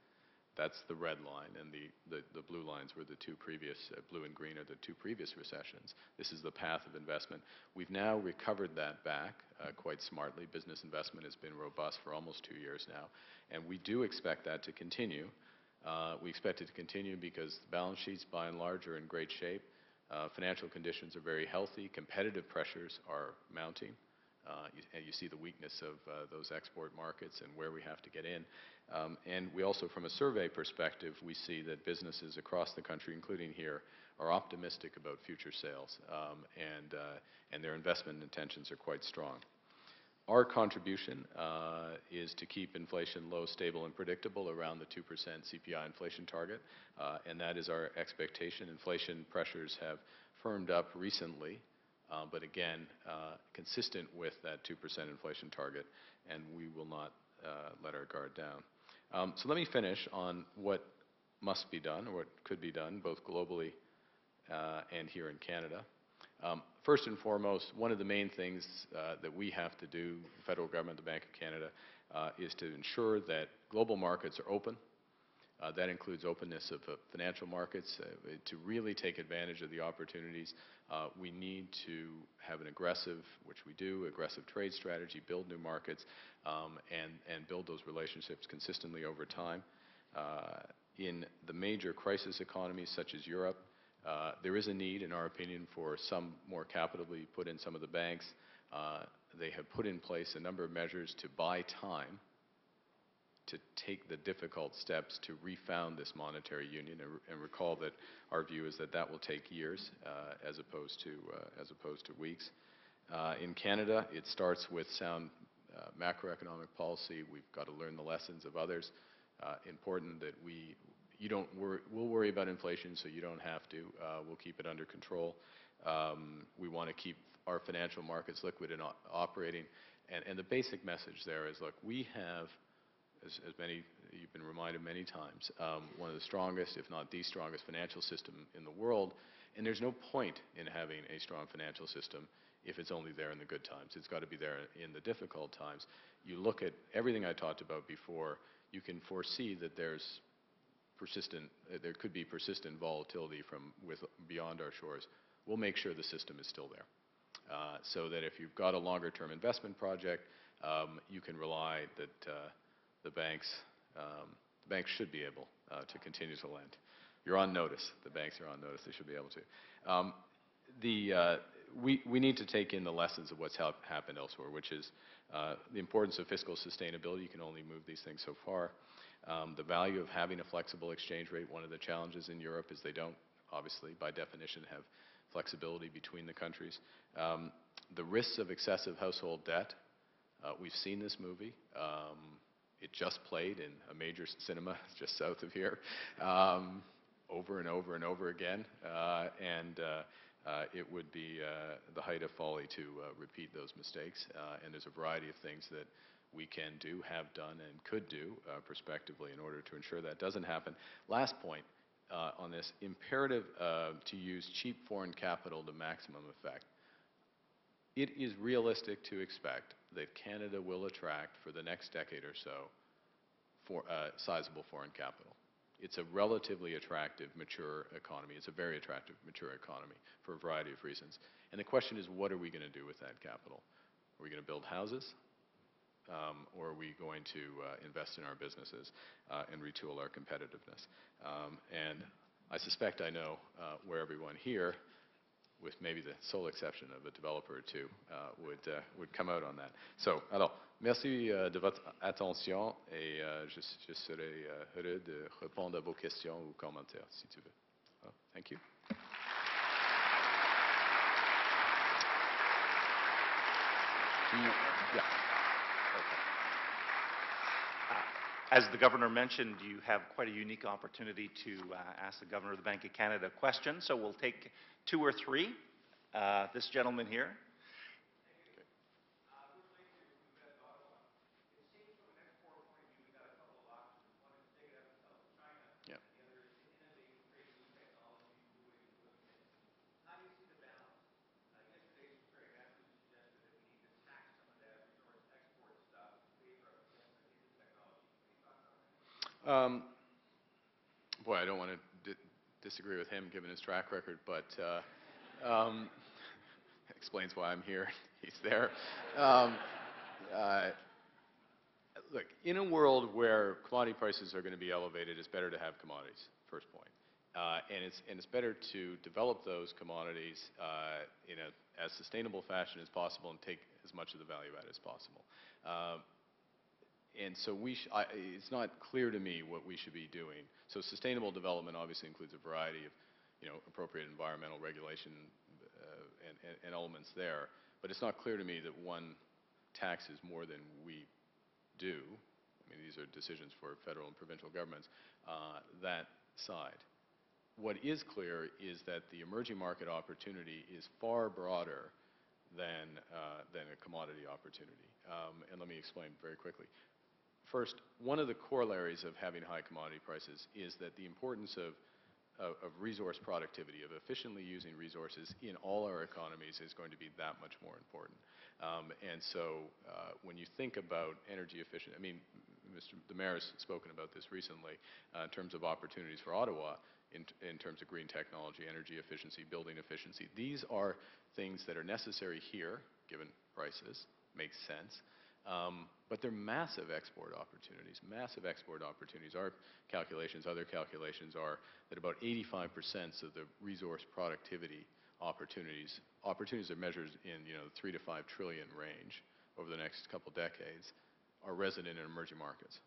That's the red line, and the blue lines were the two previous, blue and green are the two previous recessions. This is the path of investment. We've now recovered that back quite smartly. Business investment has been robust for almost 2 years now, and we do expect that to continue. We expect it to continue because the balance sheets, by and large, are in great shape. Financial conditions are very healthy. Competitive pressures are mounting. You see the weakness of those export markets and where we have to get in. And we also, from a survey perspective, we see that businesses across the country, including here, are optimistic about future sales, and their investment intentions are quite strong. Our contribution is to keep inflation low, stable, and predictable around the 2% CPI inflation target, and that is our expectation. Inflation pressures have firmed up recently, but again, consistent with that 2% inflation target, and we will not let our guard down. So let me finish on what must be done, or what could be done, both globally and here in Canada. First and foremost, one of the main things that we have to do, the federal government, the Banque of Canada, is to ensure that global markets are open. That includes openness of financial markets. To really take advantage of the opportunities, we need to have an aggressive, which we do, aggressive trade strategy, build new markets, and build those relationships consistently over time. In the major crisis economies such as Europe, there is a need, in our opinion, for some more capital to be put in some of the banks. They have put in place a number of measures to buy time to take the difficult steps to refound this monetary union, and recall that our view is that that will take years as opposed to weeks. In Canada, it starts with sound macroeconomic policy. We've got to learn the lessons of others. Important that we'll worry about inflation, so you don't have to. We'll keep it under control. We want to keep our financial markets liquid and operating. And the basic message there is, look, we have, as you've been reminded many times, one of the strongest, if not the strongest, financial system in the world. And there's no point in having a strong financial system if it's only there in the good times. It's got to be there in the difficult times. You look at everything I talked about before, you can foresee that there could be persistent volatility beyond our shores. We'll make sure the system is still there. So that if you've got a longer term investment project, you can rely that the banks should be able to continue to lend. You're on notice. The banks are on notice. They should be able to. We need to take in the lessons of what's happened elsewhere, which is the importance of fiscal sustainability. You can only move these things so far. The value of having a flexible exchange rate. One of the challenges in Europe is they don't, obviously, by definition, have flexibility between the countries. The risks of excessive household debt. We've seen this movie. It just played in a major cinema just south of here, over and over and over again. It would be the height of folly to repeat those mistakes. And there's a variety of things that we can do, have done, and could do prospectively in order to ensure that doesn't happen. Last point on this, imperative to use cheap foreign capital to maximum effect. It is realistic to expect that Canada will attract, for the next decade or so, sizable foreign capital. It's a relatively attractive, mature economy. It's a very attractive, mature economy for a variety of reasons. And the question is, what are we going to do with that capital? Are we going to build houses? Or are we going to invest in our businesses and retool our competitiveness? And I suspect I know where everyone here, with maybe the sole exception of a developer or two, would come out on that. So, alors, merci de votre attention et je serai heureux de répondre à vos questions ou commentaires, si tu veux. Well, thank you. Yeah. Okay. As the Governor mentioned, you have quite a unique opportunity to ask the Governor of the Bank of Canada a question, so we'll take 2 or 3. This gentleman here. Boy, I don't want to disagree with him given his track record, but explains why I'm here. He's there. Look, in a world where commodity prices are going to be elevated, it's better to have commodities, first point. And it's better to develop those commodities in as sustainable fashion as possible and take as much of the value out as possible. And so it's not clear to me what we should be doing. So sustainable development obviously includes a variety of, appropriate environmental regulation and elements there. But it's not clear to me that one tax is more than we do. I mean, these are decisions for federal and provincial governments. That side. What is clear is that the emerging market opportunity is far broader than a commodity opportunity. And let me explain very quickly. First, one of the corollaries of having high commodity prices is that the importance of resource productivity, of efficiently using resources in all our economies is going to be that much more important. And so when you think about energy efficient, I mean, the mayor has spoken about this recently in terms of opportunities for Ottawa in terms of green technology, energy efficiency, building efficiency. These are things that are necessary here, given prices, makes sense. But they're massive export opportunities, massive export opportunities. Our calculations, other calculations are that about 85% of the resource productivity opportunities are measured in the 3 to 5 trillion range over the next couple decades, are resident in emerging markets.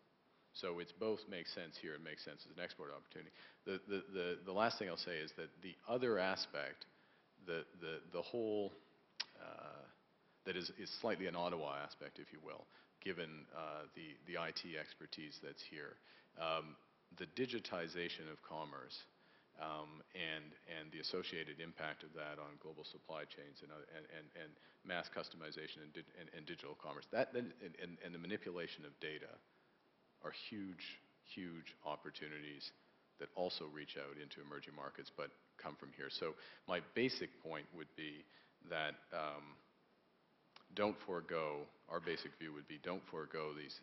So it's both makes sense here and makes sense as an export opportunity. The last thing I'll say is that the other aspect, the whole that is slightly an Ottawa aspect, if you will, given the IT expertise that's here. The digitization of commerce and the associated impact of that on global supply chains and mass customization and digital commerce, and the manipulation of data are huge opportunities that also reach out into emerging markets but come from here. So my basic point would be that don't forego, our basic view would be don't forego these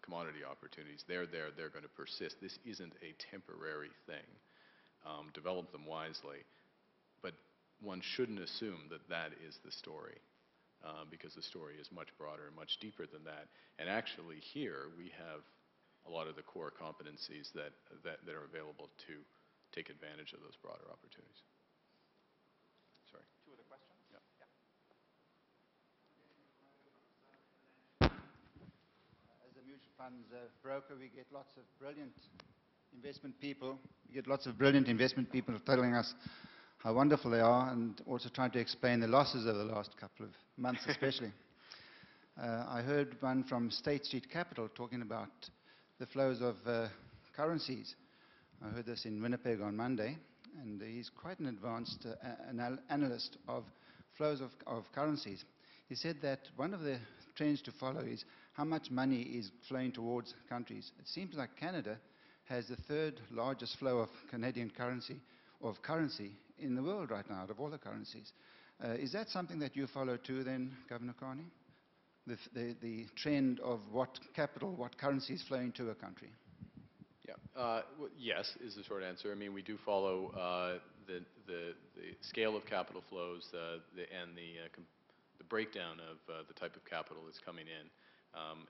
commodity opportunities. They're there, they're going to persist. This isn't a temporary thing. Develop them wisely. But one shouldn't assume that that is the story, because the story is much broader and much deeper than that. And actually here we have a lot of the core competencies that are available to take advantage of those broader opportunities. Sorry. Two other questions? Yeah. As a mutual funds broker, we get lots of brilliant investment people. We get lots of brilliant investment people telling us how wonderful they are, and also trying to explain the losses over the last couple of months especially. I heard one from State Street Capital talking about the flows of currencies. I heard this in Winnipeg on Monday, and he's quite an advanced analyst of flows of currencies. He said that one of the trends to follow is how much money is flowing towards countries. It seems like Canada has the third largest flow of Canadian currency in the world right now, out of all the currencies. Is that something that you follow too then, Governor Carney? The trend of what capital, what currency is flowing to a country? Yeah. Well, yes is the short answer. I mean, we do follow the scale of capital flows and the breakdown of the type of capital that's coming in.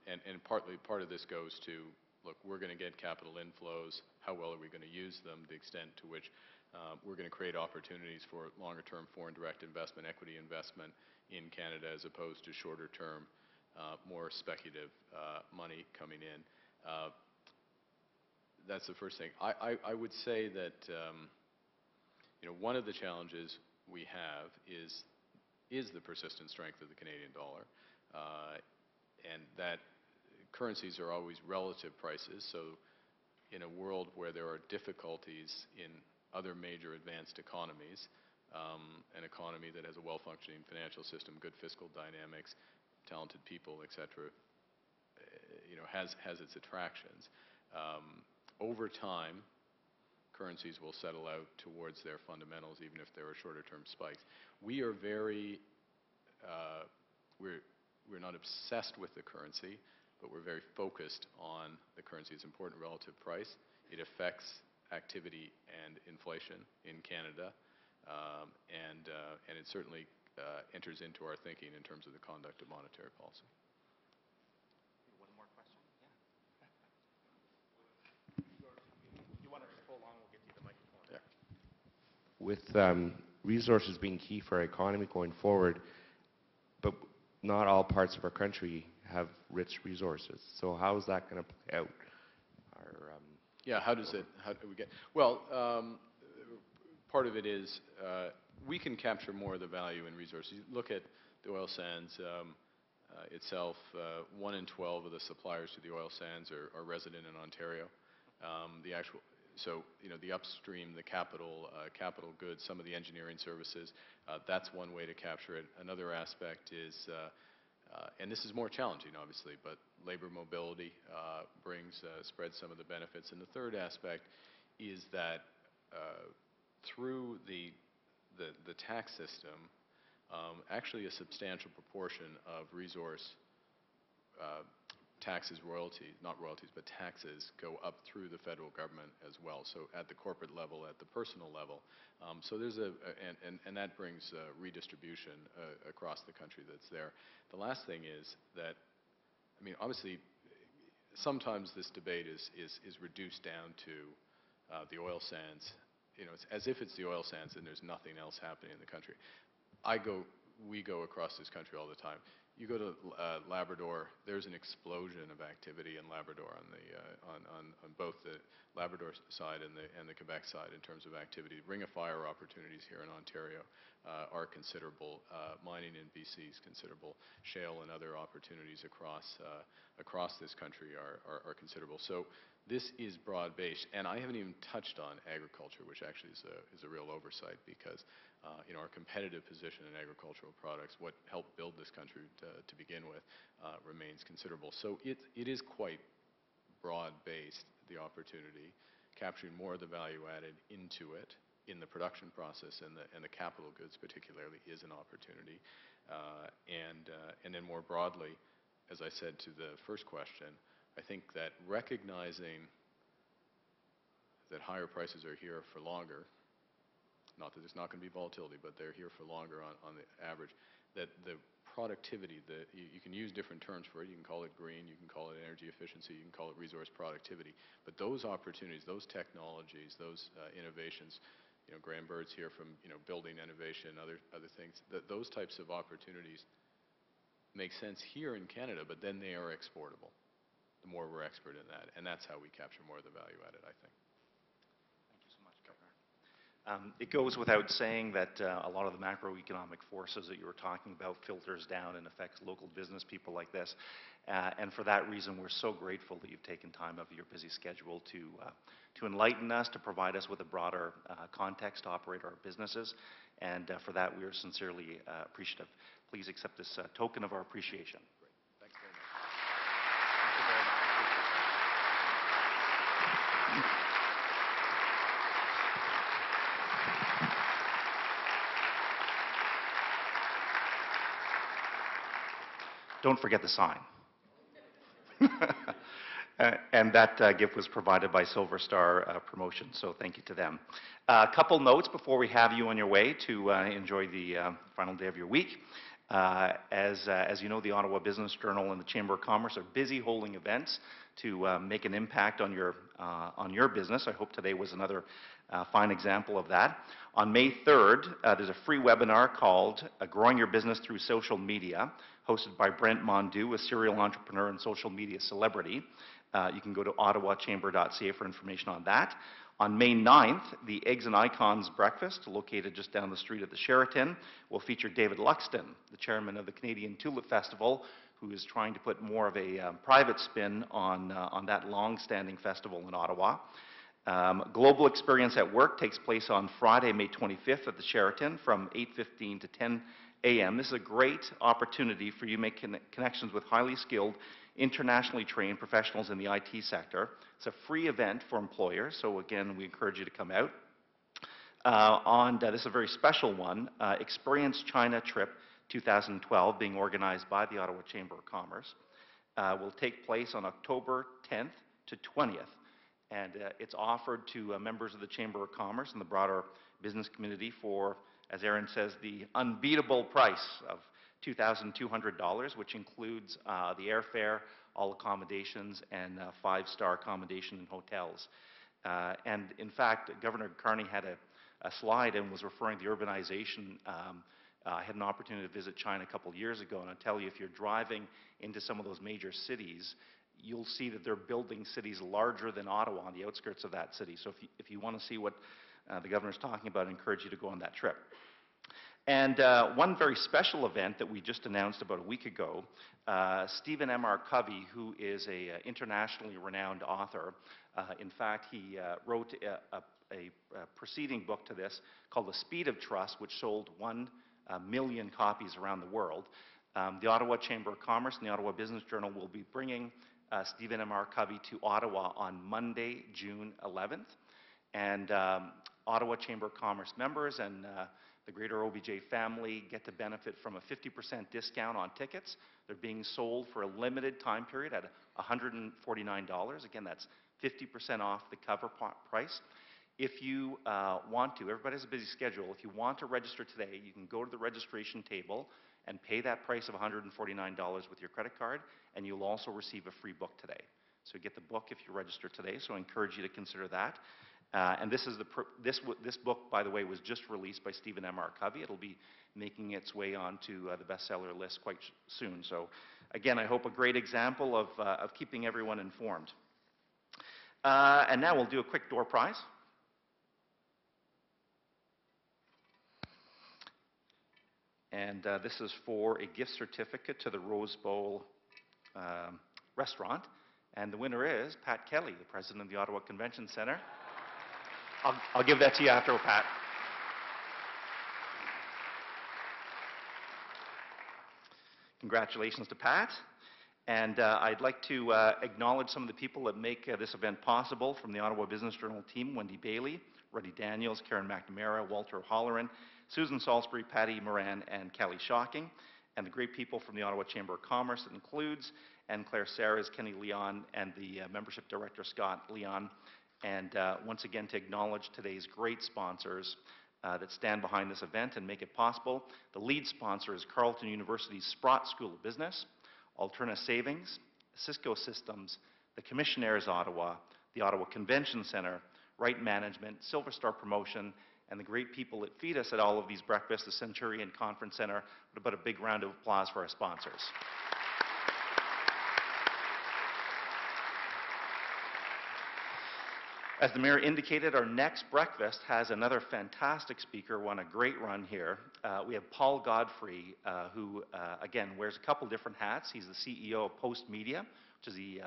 And part of this goes to, look, we're going to get capital inflows. How well are we going to use them? The extent to which we're going to create opportunities for longer-term foreign direct investment, equity investment in Canada, as opposed to shorter-term, more speculative money coming in. That's the first thing. I would say that one of the challenges we have is the persistent strength of the Canadian dollar, and that currencies are always relative prices. So in a world where there are difficulties in other major advanced economies, an economy that has a well-functioning financial system, good fiscal dynamics, talented people, et cetera, has its attractions. Over time, currencies will settle out towards their fundamentals, even if there are shorter-term spikes. We are we're not obsessed with the currency, but we're very focused on the currency's important relative price. It affects activity and inflation in Canada, and it certainly enters into our thinking in terms of the conduct of monetary policy. One more question? Yeah. You want to just hold on, we'll get you the microphone. Yeah. With resources being key for our economy going forward, but not all parts of our country have rich resources. So how is that going to play out? Yeah, how do we get? Well, part of it is we can capture more of the value in resources. You look at the oil sands itself. 1 in 12 of the suppliers to the oil sands are resident in Ontario. The upstream, the capital goods, some of the engineering services, that's one way to capture it. Another aspect is, and this is more challenging, obviously, but labor mobility spreads some of the benefits. And the third aspect is that through the tax system, actually a substantial proportion of resource taxes, not royalties, but taxes go up through the federal government as well. So at the corporate level, at the personal level. So there's and that brings redistribution across the country that's there. The last thing is that, I mean, obviously, sometimes this debate is reduced down to the oil sands. It's as if it's the oil sands and there's nothing else happening in the country. We go across this country all the time. you go to Labrador, there's an explosion of activity in Labrador on both the Labrador side and the Quebec side in terms of activity. Ring of fire opportunities here in Ontario are considerable. Mining in BC is considerable. Shale and other opportunities across this country are considerable. So this is broad-based, and I haven't even touched on agriculture, which actually is a real oversight because our competitive position in agricultural products, what helped build this country to begin with, remains considerable. So it is quite broad-based, the opportunity, capturing more of the value added into it in the production process and the capital goods particularly is an opportunity. And then more broadly, as I said to the first question, I think that recognizing that higher prices are here for longer, not that there's not going to be volatility, but they're here for longer on the average, that the productivity, you can use different terms for it. You can call it green, you can call it energy efficiency, you can call it resource productivity. But those opportunities, those technologies, those innovations, Graham Bird's here from building innovation, other things, those types of opportunities make sense here in Canada, but then they are exportable. The more we're expert in that, and that's how we capture more of the value added, I think. Thank you so much, Governor. It goes without saying that a lot of the macroeconomic forces that you were talking about filters down and affects local business people like this. And for that reason, we're so grateful that you've taken time out of your busy schedule to enlighten us, to provide us with a broader context to operate our businesses. And for that, we are sincerely appreciative. Please accept this token of our appreciation. Great. Thanks very much. Thank you very much. Don't forget the sign. And that gift was provided by Silver Star Promotion, so thank you to them. A couple notes before we have you on your way to enjoy the final day of your week. As you know, the Ottawa Business Journal and the Chamber of Commerce are busy holding events to make an impact on your business. I hope today was another fine example of that. On May 3rd, there's a free webinar called Growing Your Business Through Social Media, hosted by Brent Mondu, a serial entrepreneur and social media celebrity. You can go to ottawachamber.ca for information on that. On May 9th, the Eggs and Icons Breakfast, located just down the street at the Sheraton, will feature David Luxton, the chairman of the Canadian Tulip Festival, who is trying to put more of a private spin on that long-standing festival in Ottawa. Global Experience at Work takes place on Friday, May 25th at the Sheraton from 8:15 to 10 a.m. This is a great opportunity for you to make connections with highly skilled, internationally trained professionals in the IT sector. It's a free event for employers, so again, we encourage you to come out. This is a very special one, Experience China Trip 2012, being organized by the Ottawa Chamber of Commerce, will take place on October 10th to 20th. And it's offered to members of the Chamber of Commerce and the broader business community for, as Aaron says, the unbeatable price of $2,200, which includes the airfare, all accommodations, and five-star accommodation in hotels. And in fact, Governor Carney had a slide and was referring to the urbanization. I had an opportunity to visit China a couple of years ago, and I tell you, if you're driving into some of those major cities, you'll see that they're building cities larger than Ottawa on the outskirts of that city. So if you want to see what the governor's talking about, I encourage you to go on that trip. And one very special event that we just announced about a week ago, Stephen M.R. Covey, who is an internationally renowned author. In fact, he wrote a preceding book to this called The Speed of Trust, which sold 1 million copies around the world. The Ottawa Chamber of Commerce and the Ottawa Business Journal will be bringing Stephen M.R. Covey to Ottawa on Monday, June 11th. And Ottawa Chamber of Commerce members and the greater OBJ family get to benefit from a 50% discount on tickets. They're being sold for a limited time period at $149. Again, that's 50% off the cover price. If you want to, everybody has a busy schedule. If you want to register today, you can go to the registration table and pay that price of $149 with your credit card, and you'll also receive a free book today. So you get the book if you register today, so I encourage you to consider that. And this book, by the way, was just released by Stephen M. R. Covey. It'll be making its way onto the bestseller list quite soon. So again, I hope a great example of keeping everyone informed. And now we'll do a quick door prize. And this is for a gift certificate to the Rose Bowl restaurant. And the winner is Pat Kelly, the president of the Ottawa Convention Centre. I'll give that to you after, Pat. Congratulations to Pat. And I'd like to acknowledge some of the people that make this event possible from the Ottawa Business Journal team: Wendy Bailey, Ruddy Daniels, Karen McNamara, Walter O'Halloran, Susan Salisbury, Patty Moran, and Kelly Shocking, and the great people from the Ottawa Chamber of Commerce that includes and Claire Serres, Kenny Leon, and the membership director, Scott Leon. And once again, to acknowledge today's great sponsors that stand behind this event and make it possible. The lead sponsor is Carleton University's Sprott School of Business, Alterna Savings, Cisco Systems, the Commissionaires Ottawa, the Ottawa Convention Centre, Right Management, Silver Star Promotion, and the great people that feed us at all of these breakfasts, the Centurion Conference Centre. What about a big round of applause for our sponsors? As the Mayor indicated, our next breakfast has another fantastic speaker, won a great run here. We have Paul Godfrey, who, again, wears a couple different hats. He's the CEO of Post Media, which is the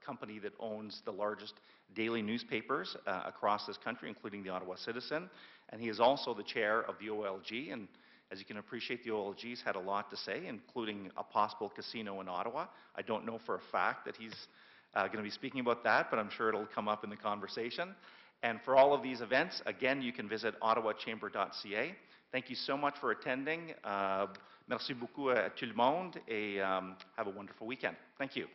company that owns the largest daily newspapers across this country, including the Ottawa Citizen. And he is also the chair of the OLG. And as you can appreciate, the OLG's had a lot to say, including a possible casino in Ottawa. I don't know for a fact that he's going to be speaking about that, but I'm sure it'll come up in the conversation. And for all of these events, again, you can visit ottawachamber.ca. Thank you so much for attending. Merci beaucoup à tout le monde, et have a wonderful weekend. Thank you.